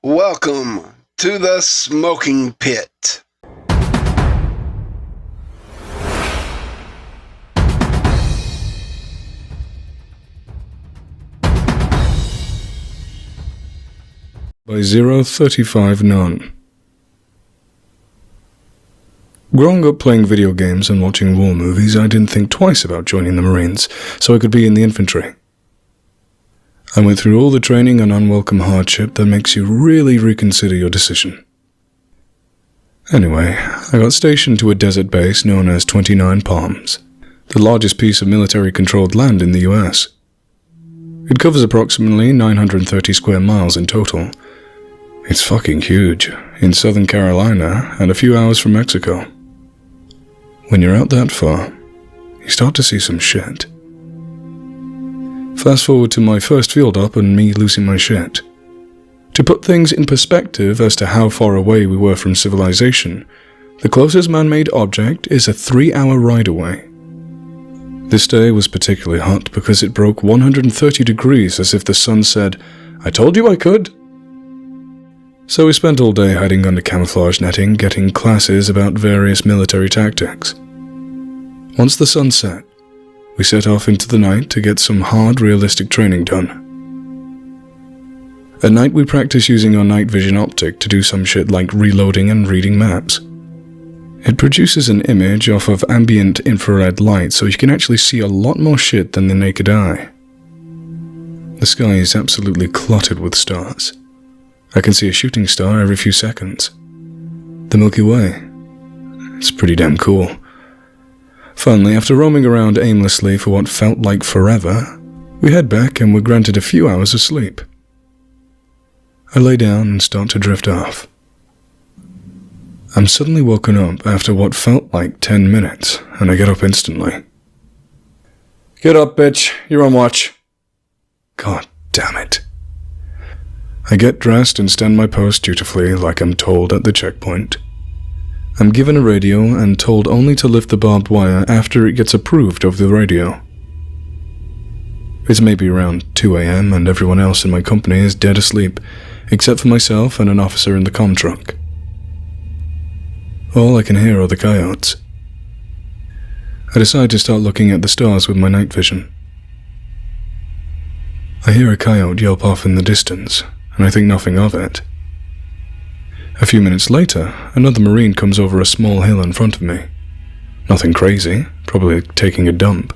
Welcome to the smoking pit. By 035 None. Growing up playing video games and watching war movies, I didn't think twice about joining the Marines, so I could be in the infantry. I went through all the training and unwelcome hardship that makes you really reconsider your decision. Anyway, I got stationed to a desert base known as 29 Palms, the largest piece of military-controlled land in the US. It covers approximately 930 square miles in total. It's fucking huge, in Southern Carolina and a few hours from Mexico. When you're out that far, you start to see some shit. Fast forward to my first field op and me losing my shit. To put things in perspective as to how far away we were from civilization, the closest man-made object is a 3-hour ride away. This day was particularly hot because it broke 130 degrees as if the sun said, "I told you I could." So we spent all day hiding under camouflage netting, getting classes about various military tactics. Once the sun set, we set off into the night to get some hard, realistic training done. At night we practice using our night vision optic to do some shit like reloading and reading maps. It produces an image off of ambient infrared light so you can actually see a lot more shit than the naked eye. The sky is absolutely cluttered with stars. I can see a shooting star every few seconds. The Milky Way. It's pretty damn cool. Finally, after roaming around aimlessly for what felt like forever, we head back and were granted a few hours of sleep. I lay down and start to drift off. I'm suddenly woken up after what felt like 10 minutes, and I get up instantly. "Get up, bitch. You're on watch." God damn it. I get dressed and stand my post dutifully like I'm told at the checkpoint. I'm given a radio and told only to lift the barbed wire after it gets approved over the radio. It's maybe around 2 a.m. and everyone else in my company is dead asleep, except for myself and an officer in the comm truck. All I can hear are the coyotes. I decide to start looking at the stars with my night vision. I hear a coyote yelp off in the distance, and I think nothing of it. A few minutes later, another Marine comes over a small hill in front of me. Nothing crazy, probably taking a dump.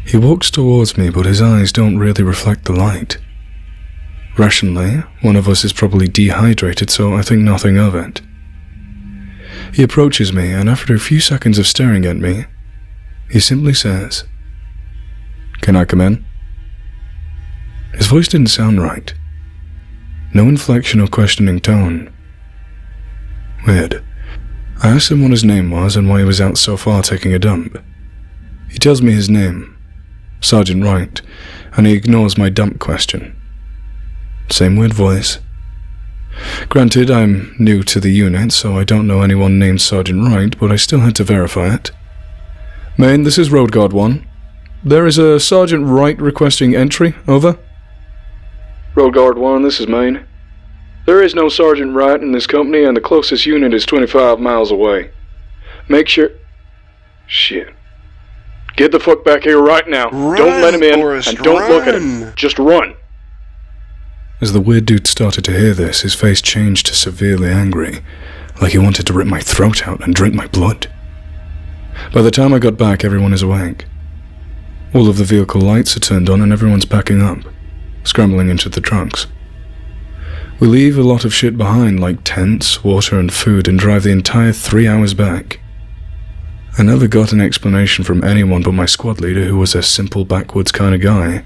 He walks towards me, but his eyes don't really reflect the light. Rationally, one of us is probably dehydrated, so I think nothing of it. He approaches me, and after a few seconds of staring at me, he simply says, "Can I come in?" His voice didn't sound right. No inflection or questioning tone. Weird. I asked him what his name was and why he was out so far taking a dump. He tells me his name, Sergeant Wright, and he ignores my dump question. Same weird voice. Granted, I'm new to the unit, so I don't know anyone named Sergeant Wright, but I still had to verify it. "Maine, this is Road Guard 1. There is a Sergeant Wright requesting entry, over." "Road Guard 1, this is Maine. There is no Sergeant Wright in this company, and the closest unit is 25 miles away. Make sure..." Shit. "Get the fuck back here right now. Don't let him in, and don't look at him. Just run." As the weird dude started to hear this, his face changed to severely angry, like he wanted to rip my throat out and drink my blood. By the time I got back, everyone is awake. All of the vehicle lights are turned on and everyone's backing up, scrambling into the trucks. We leave a lot of shit behind, like tents, water and food, and drive the entire 3 hours back. I never got an explanation from anyone but my squad leader, who was a simple backwoods kind of guy,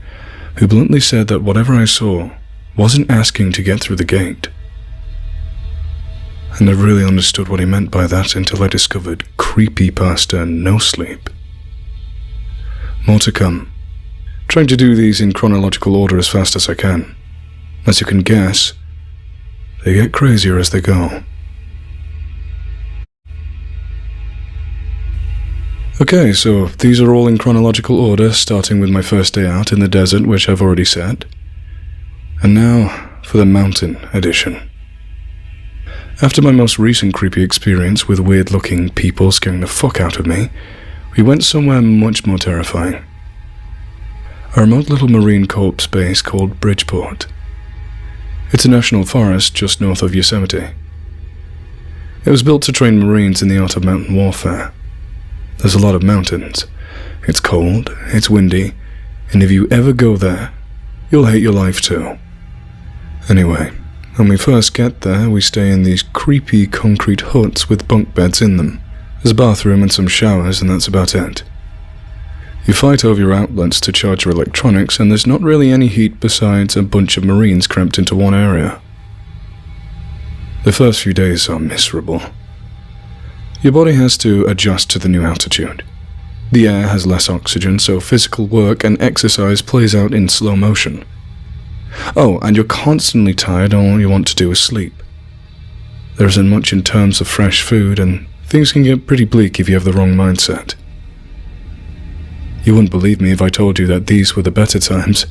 who bluntly said that whatever I saw wasn't asking to get through the gate. I never really understood what he meant by that until I discovered creepypasta no sleep. More to come. Trying to do these in chronological order as fast as I can. As you can guess, they get crazier as they go. Okay, so these are all in chronological order, starting with my first day out in the desert, which I've already said. And now, for the Mountain Edition. After my most recent creepy experience with weird-looking people scaring the fuck out of me, we went somewhere much more terrifying. A remote little Marine Corps base called Bridgeport. It's a national forest just north of Yosemite. It was built to train Marines in the art of mountain warfare. There's a lot of mountains. It's cold, it's windy, and if you ever go there, you'll hate your life too. Anyway, when we first get there, we stay in these creepy concrete huts with bunk beds in them. There's a bathroom and some showers, and that's about it. You fight over your outlets to charge your electronics, and there's not really any heat besides a bunch of Marines cramped into one area. The first few days are miserable. Your body has to adjust to the new altitude. The air has less oxygen, so physical work and exercise plays out in slow motion. Oh, and you're constantly tired and all you want to do is sleep. There isn't much in terms of fresh food, and things can get pretty bleak if you have the wrong mindset. You wouldn't believe me if I told you that these were the better times.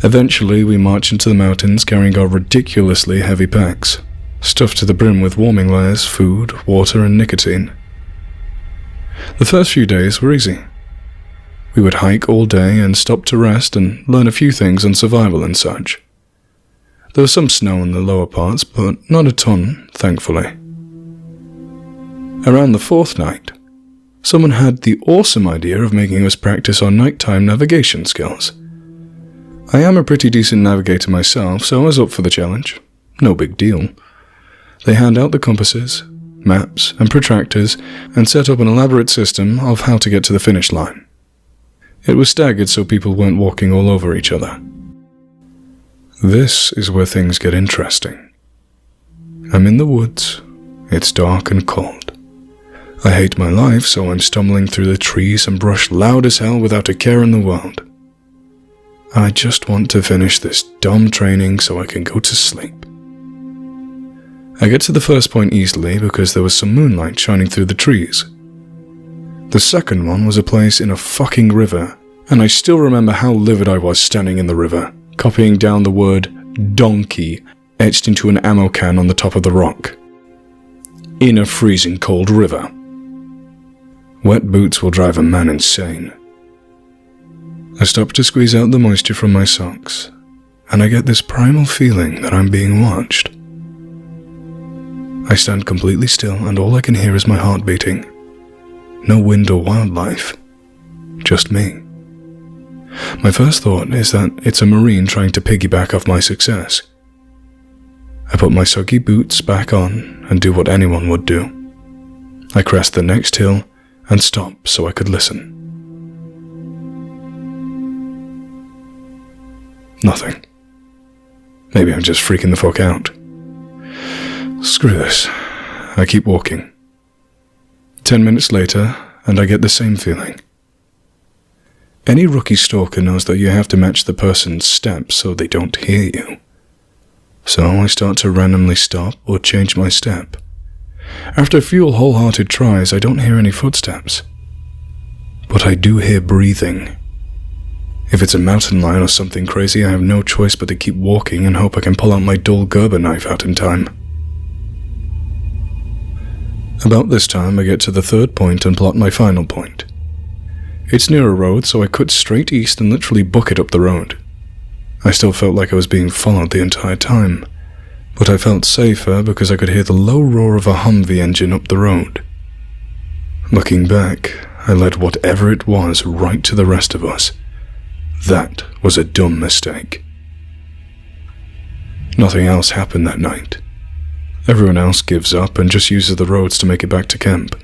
Eventually, we march into the mountains carrying our ridiculously heavy packs, stuffed to the brim with warming layers, food, water, and nicotine. The first few days were easy. We would hike all day and stop to rest and learn a few things on survival and such. There was some snow in the lower parts, but not a ton, thankfully. Around the fourth night, someone had the awesome idea of making us practice our nighttime navigation skills. I am a pretty decent navigator myself, so I was up for the challenge. No big deal. They hand out the compasses, maps, and protractors, and set up an elaborate system of how to get to the finish line. It was staggered so people weren't walking all over each other. This is where things get interesting. I'm in the woods. It's dark and cold. I hate my life, so I'm stumbling through the trees and brush loud as hell without a care in the world. I just want to finish this dumb training so I can go to sleep. I get to the first point easily because there was some moonlight shining through the trees. The second one was a place in a fucking river, and I still remember how livid I was standing in the river, copying down the word donkey etched into an ammo can on the top of the rock. In a freezing cold river. Wet boots will drive a man insane. I stop to squeeze out the moisture from my socks, and I get this primal feeling that I'm being watched. I stand completely still, and all I can hear is my heart beating. No wind or wildlife, just me. My first thought is that it's a Marine trying to piggyback off my success. I put my soggy boots back on and do what anyone would do. I crest the next hill and stop so I could listen. Nothing. Maybe I'm just freaking the fuck out. Screw this. I keep walking. 10 minutes later, and I get the same feeling. Any rookie stalker knows that you have to match the person's steps so they don't hear you. So I start to randomly stop or change my step. After a few wholehearted tries, I don't hear any footsteps. But I do hear breathing. If it's a mountain lion or something crazy, I have no choice but to keep walking and hope I can pull out my dull Gerber knife out in time. About this time, I get to the third point and plot my final point. It's near a road, so I cut straight east and literally book it up the road. I still felt like I was being followed the entire time, but I felt safer because I could hear the low roar of a Humvee engine up the road. Looking back, I led whatever it was right to the rest of us. That was a dumb mistake. Nothing else happened that night. Everyone else gives up and just uses the roads to make it back to camp.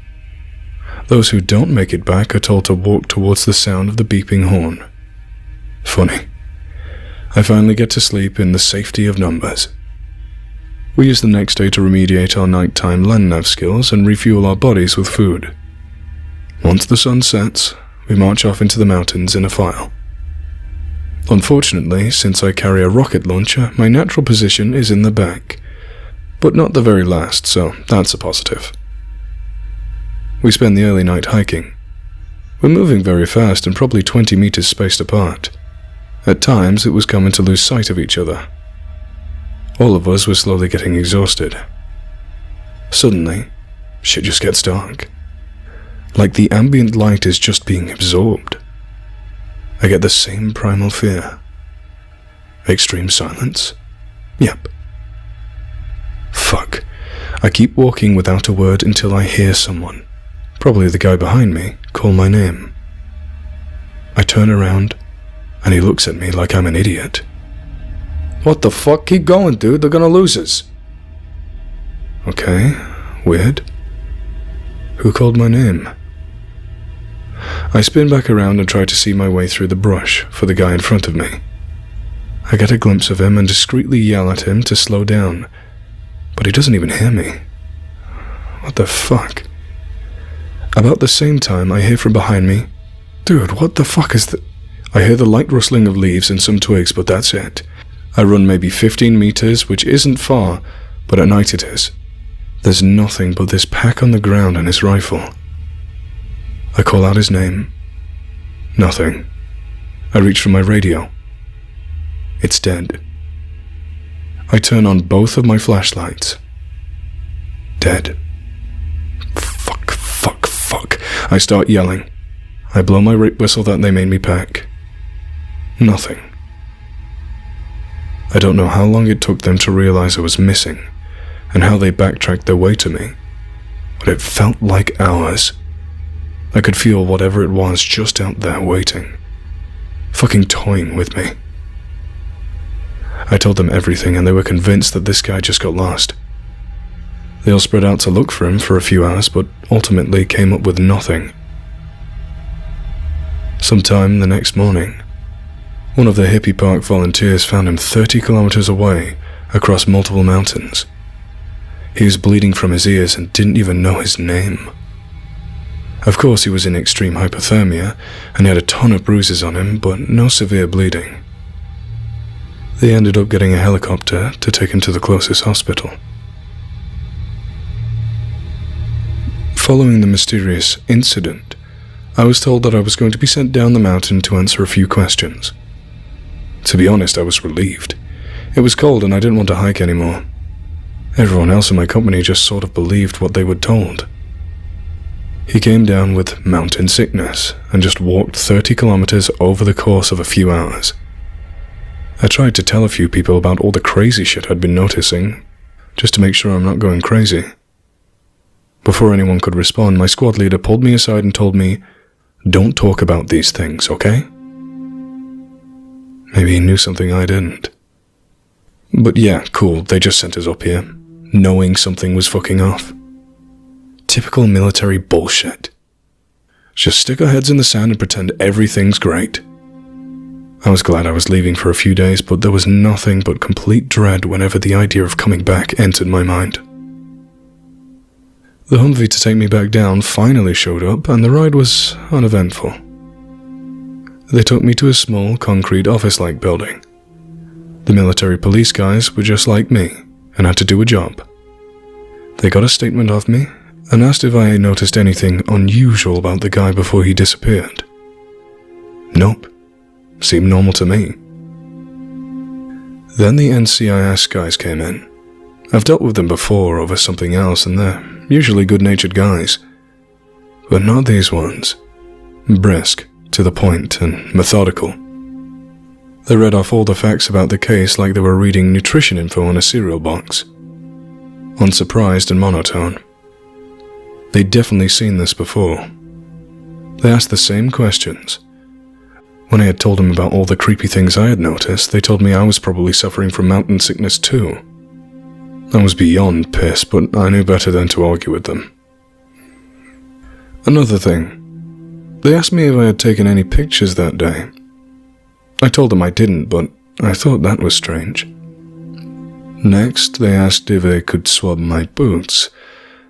Those who don't make it back are told to walk towards the sound of the beeping horn. Funny. I finally get to sleep in the safety of numbers. We use the next day to remediate our nighttime land nav skills and refuel our bodies with food. Once the sun sets, we march off into the mountains in a file. Unfortunately, since I carry a rocket launcher, my natural position is in the back, but not the very last, so that's a positive. We spend the early night hiking. We're moving very fast and probably 20 meters spaced apart. At times, it was common to lose sight of each other, All of us were slowly getting exhausted. Suddenly, shit just gets dark. Like the ambient light is just being absorbed. I get the same primal fear. Extreme silence? Yep. Fuck. I keep walking without a word until I hear someone, probably the guy behind me, call my name. I turn around, and he looks at me like I'm an idiot. What the fuck? Keep going, dude. They're gonna lose us. Okay, weird. Who called my name? I spin back around and try to see my way through the brush for the guy in front of me. I get a glimpse of him and discreetly yell at him to slow down, but he doesn't even hear me. What the fuck? About the same time, I hear from behind me, "Dude, what the fuck is that?" I hear the light rustling of leaves and some twigs, but that's it. I run maybe 15 meters, which isn't far, but at night it is. There's nothing but this pack on the ground and his rifle. I call out his name. Nothing. I reach for my radio. It's dead. I turn on both of my flashlights. Dead. Fuck, fuck, fuck. I start yelling. I blow my rape whistle that they made me pack. Nothing. I don't know how long it took them to realize I was missing, and how they backtracked their way to me, but it felt like hours. I could feel whatever it was just out there waiting, fucking toying with me. I told them everything, and they were convinced that this guy just got lost. They all spread out to look for him for a few hours, but ultimately came up with nothing. Sometime the next morning, one of the hippie park volunteers found him 30 kilometers away across multiple mountains. He was bleeding from his ears and didn't even know his name. Of course, he was in extreme hypothermia and he had a ton of bruises on him, but no severe bleeding. They ended up getting a helicopter to take him to the closest hospital. Following the mysterious incident, I was told that I was going to be sent down the mountain to answer a few questions. To be honest, I was relieved. It was cold and I didn't want to hike anymore. Everyone else in my company just sort of believed what they were told. He came down with mountain sickness and just walked 30 kilometers over the course of a few hours. I tried to tell a few people about all the crazy shit I'd been noticing, just to make sure I'm not going crazy. Before anyone could respond, my squad leader pulled me aside and told me, "Don't talk about these things, okay?" Maybe he knew something I didn't. But yeah, cool, they just sent us up here, knowing something was fucking off. Typical military bullshit. Just stick our heads in the sand and pretend everything's great. I was glad I was leaving for a few days, but there was nothing but complete dread whenever the idea of coming back entered my mind. The Humvee to take me back down finally showed up, and the ride was uneventful. They took me to a small, concrete office-like building. The military police guys were just like me, and had to do a job. They got a statement of me, and asked if I noticed anything unusual about the guy before he disappeared. Nope. Seemed normal to me. Then the NCIS guys came in. I've dealt with them before over something else, and they're usually good-natured guys. But not these ones. Brisk, to the point, and methodical. They read off all the facts about the case like they were reading nutrition info on a cereal box. Unsurprised and monotone. They'd definitely seen this before. They asked the same questions. When I had told them about all the creepy things I had noticed, they told me I was probably suffering from mountain sickness too. I was beyond pissed, but I knew better than to argue with them. Another thing. They asked me if I had taken any pictures that day. I told them I didn't, but I thought that was strange. Next, they asked if they could swab my boots.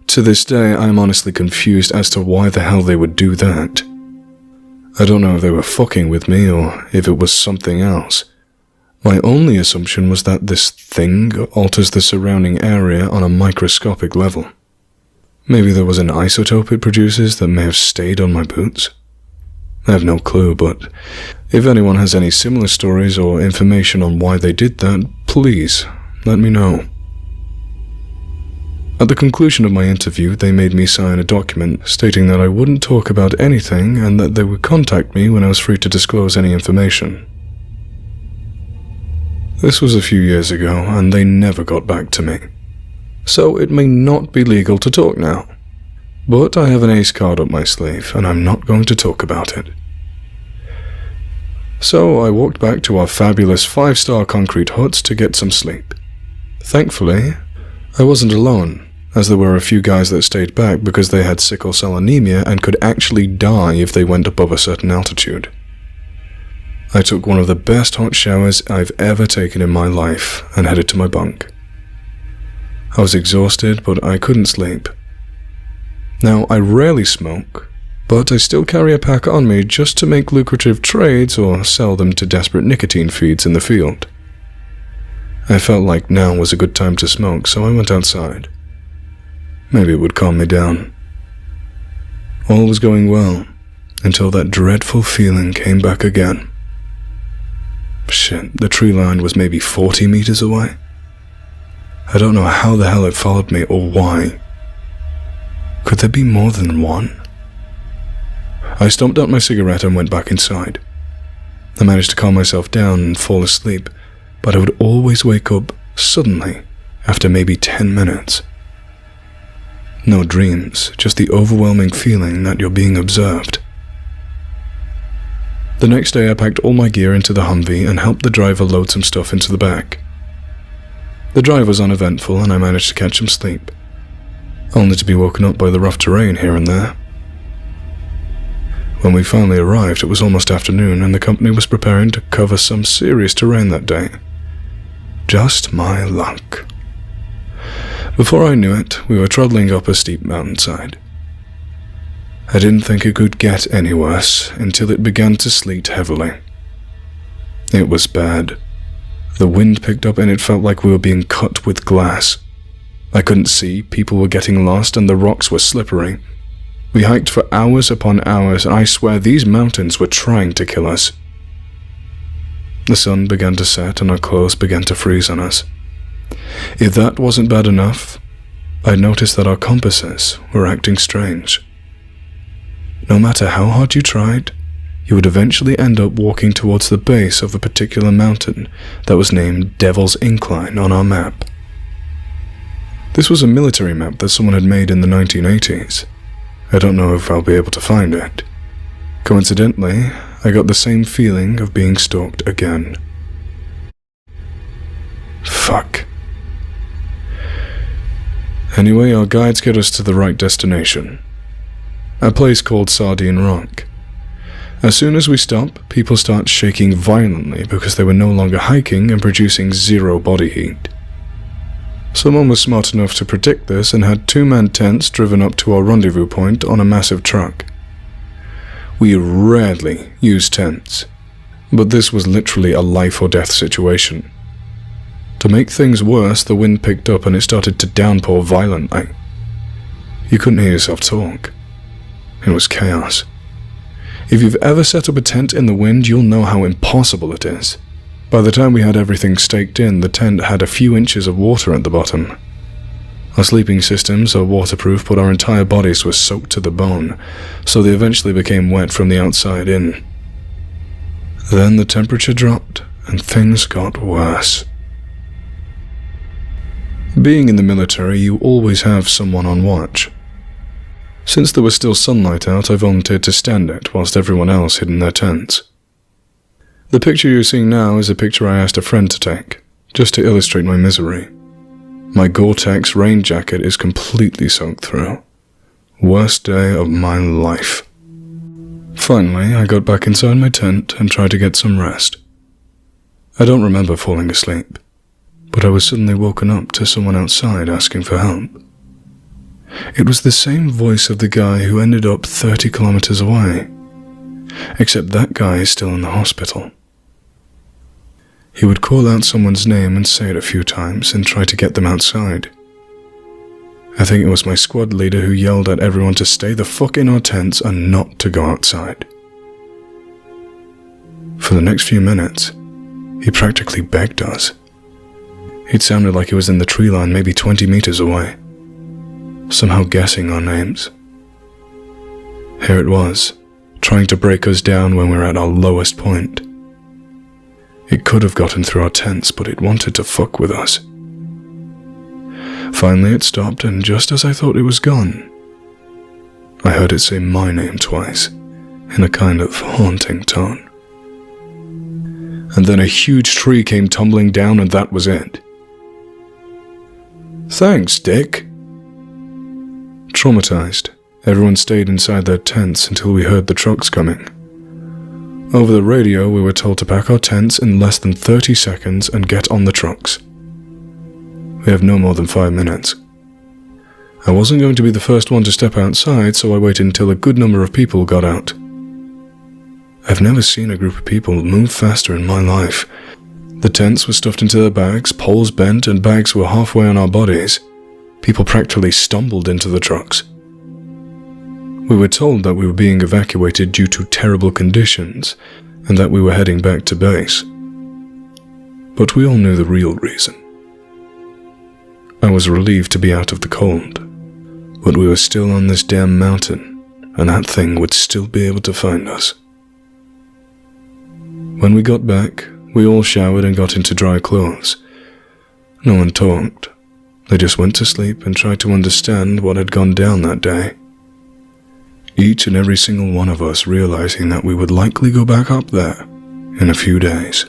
To this day, I am honestly confused as to why the hell they would do that. I don't know if they were fucking with me or if it was something else. My only assumption was that this thing alters the surrounding area on a microscopic level. Maybe there was an isotope it produces that may have stayed on my boots. I have no clue, but if anyone has any similar stories or information on why they did that, please let me know. At the conclusion of my interview, they made me sign a document stating that I wouldn't talk about anything and that they would contact me when I was free to disclose any information. This was a few years ago, and they never got back to me. So it may not be legal to talk now. But I have an ace card up my sleeve, and I'm not going to talk about it. So I walked back to our fabulous 5-star concrete huts to get some sleep. Thankfully, I wasn't alone, as there were a few guys that stayed back because they had sickle cell anemia and could actually die if they went above a certain altitude. I took one of the best hot showers I've ever taken in my life and headed to my bunk. I was exhausted, but I couldn't sleep. Now, I rarely smoke, but I still carry a pack on me just to make lucrative trades or sell them to desperate nicotine feeds in the field. I felt like now was a good time to smoke, so I went outside. Maybe it would calm me down. All was going well, until that dreadful feeling came back again. Shit, the tree line was maybe 40 meters away. I don't know how the hell it followed me or why. Could there be more than one? I stomped out my cigarette and went back inside. I managed to calm myself down and fall asleep, but I would always wake up suddenly after maybe 10 minutes. No dreams, just the overwhelming feeling that you're being observed. The next day I packed all my gear into the Humvee and helped the driver load some stuff into the back. The drive was uneventful and I managed to catch some sleep, only to be woken up by the rough terrain here and there. When we finally arrived, it was almost afternoon and the company was preparing to cover some serious terrain that day. Just my luck. Before I knew it, we were trundling up a steep mountainside. I didn't think it could get any worse until it began to sleet heavily. It was bad. The wind picked up and it felt like we were being cut with glass. I couldn't see, people were getting lost and the rocks were slippery. We hiked for hours upon hours and I swear these mountains were trying to kill us. The sun began to set and our clothes began to freeze on us. If that wasn't bad enough, I noticed that our compasses were acting strange. No matter how hard you tried, you would eventually end up walking towards the base of a particular mountain that was named Devil's Incline on our map. This was a military map that someone had made in the 1980s. I don't know if I'll be able to find it. Coincidentally, I got the same feeling of being stalked again. Fuck. Anyway, our guides get us to the right destination. A place called Sardine Rock. As soon as we stop, people start shaking violently because they were no longer hiking and producing zero body heat. Someone was smart enough to predict this and had 2-man tents driven up to our rendezvous point on a massive truck. We rarely use tents, but this was literally a life or death situation. To make things worse, the wind picked up and it started to downpour violently. You couldn't hear yourself talk. It was chaos. If you've ever set up a tent in the wind, you'll know how impossible it is. By the time we had everything staked in, the tent had a few inches of water at the bottom. Our sleeping systems are waterproof, but our entire bodies were soaked to the bone, so they eventually became wet from the outside in. Then the temperature dropped, and things got worse. Being in the military, you always have someone on watch. Since there was still sunlight out, I volunteered to stand it whilst everyone else hid in their tents. The picture you're seeing now is a picture I asked a friend to take, just to illustrate my misery. My Gore-Tex rain jacket is completely soaked through. Worst day of my life. Finally, I got back inside my tent and tried to get some rest. I don't remember falling asleep, but I was suddenly woken up to someone outside asking for help. It was the same voice of the guy who ended up 30 kilometers away, except that guy is still in the hospital. He would call out someone's name and say it a few times and try to get them outside. I think it was my squad leader who yelled at everyone to stay the fuck in our tents and not to go outside. For the next few minutes, he practically begged us. It sounded like he was in the tree line maybe 20 meters away, somehow guessing our names. Here it was, trying to break us down when we were at our lowest point. It could have gotten through our tents, but it wanted to fuck with us. Finally it stopped, and just as I thought it was gone, I heard it say my name twice, in a kind of haunting tone. And then a huge tree came tumbling down, and that was it. Thanks, Dick. Traumatized, everyone stayed inside their tents until we heard the trucks coming. Over the radio, we were told to pack our tents in less than 30 seconds and get on the trucks. We have no more than 5 minutes. I wasn't going to be the first one to step outside, so I waited until a good number of people got out. I've never seen a group of people move faster in my life. The tents were stuffed into their bags, poles bent, and bags were halfway on our bodies. People practically stumbled into the trucks. We were told that we were being evacuated due to terrible conditions, and that we were heading back to base. But we all knew the real reason. I was relieved to be out of the cold, but we were still on this damn mountain, and that thing would still be able to find us. When we got back, we all showered and got into dry clothes. No one talked. They just went to sleep and tried to understand what had gone down that day. Each and every single one of us realizing that we would likely go back up there in a few days.